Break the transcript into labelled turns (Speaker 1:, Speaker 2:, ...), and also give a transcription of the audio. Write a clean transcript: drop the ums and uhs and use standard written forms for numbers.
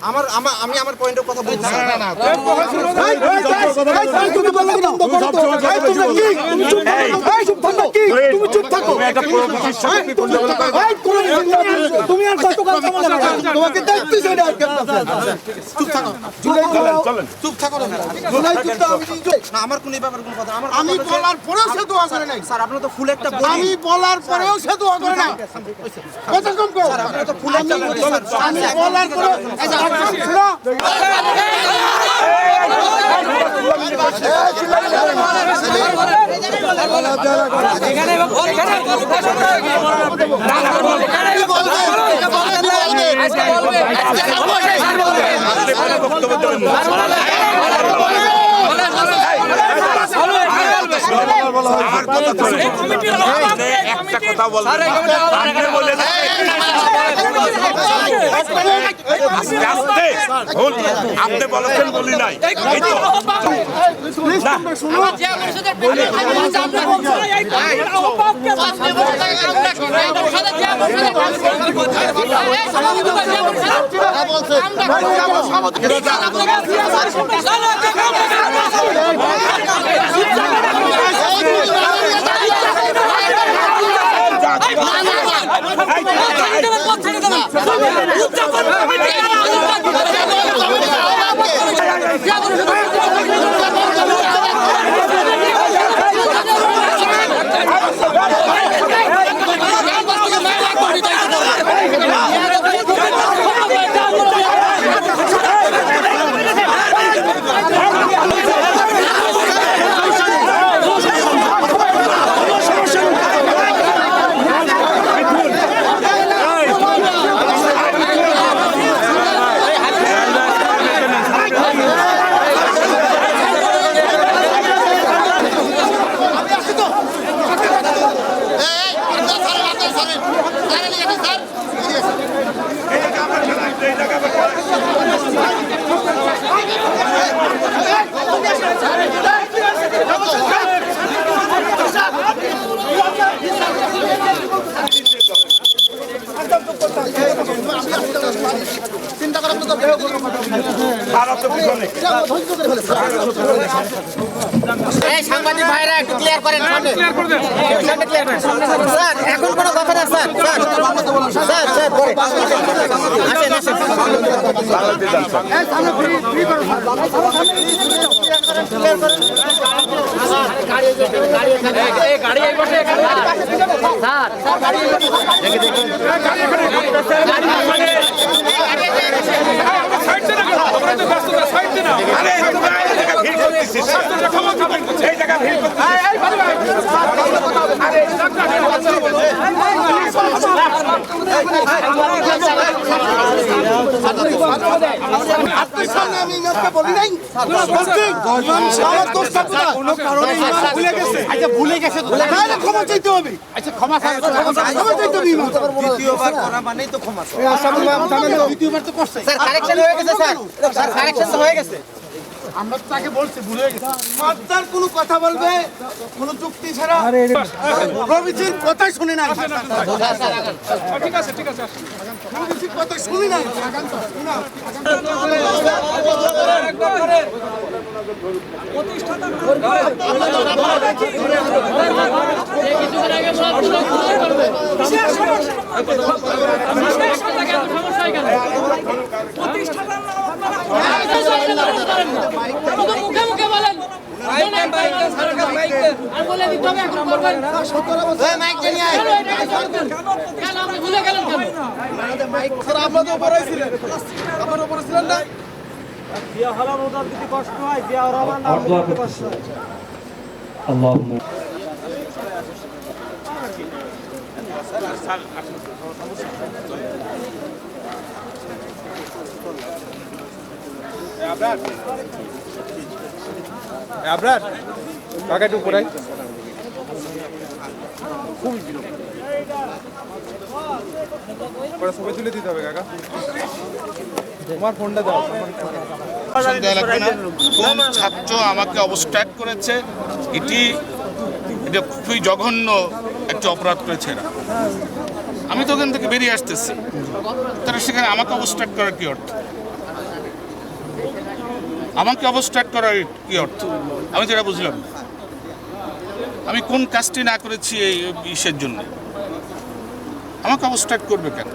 Speaker 1: আমি আমার পয়েন্টের কথা বলছি। আমার কোন ব্যাপার কোন কথা আমি বলার পরেও সে দোয়া করে নাই স্যার। আপনি তো ফুল একটা আমি বলার পরেও সে দোয়া করে নাই। কথা কম কর স্যার। আপনি তো ফুল একটা আমি বলার পরে
Speaker 2: একটা কথা বলবেন আপনি বলেছেন বলি নাই
Speaker 3: সাংবাদিক ভাইরা একটু ক্লিয়ার করেন স্যার। এখন কোনো কথা না স্যার। স্যার স্যার পরে আসেন আসেন।
Speaker 1: ভুলে গেছে ক্ষমা চাইতে হবে। আচ্ছা ক্ষমা চাইতে হবে। দ্বিতীয়বার করা মানেই তো ক্ষমা। দ্বিতীয়বার তো করছে
Speaker 3: স্যার। কারেকশন হয়ে গেছে স্যার। স্যার কারেকশন তো হয়ে গেছে।
Speaker 1: আমরা তাকে বলছি ভুলে গেছে। মাদ্দার কোনো কথা বলবে কোনো যুক্তি ছাড়া প্রভৃতির কথাই শুনে না। ঠিক আছে ঠিক আছে প্রভৃতির কথা শুনি না।
Speaker 4: মুখে মুখে বলেন
Speaker 5: আবরার কাকা একটু পড়াই ছবি তুলে দিতে হবে কাকা তোমার ফোনটা দাও
Speaker 2: কোন ছাত্র আমাকে অবস্ট্রাক্ট করেছে এটা খুবই জঘন্য একটা অপরাধ করেছে এরা আমি তো ওখান থেকে বেরিয়ে আসতেছি তারা সেখানে আমাকে অবস্ট্রাক্ট করার কি অর্থ আমাকে অবস্ট্রাক্ট করার কি অর্থ? আমি যেটা বুঝলাম না। আমি কোন কাজটি না করেছি এই ইসের জন্য আমাকে অবস্ট্রাক্ট করবে কেন?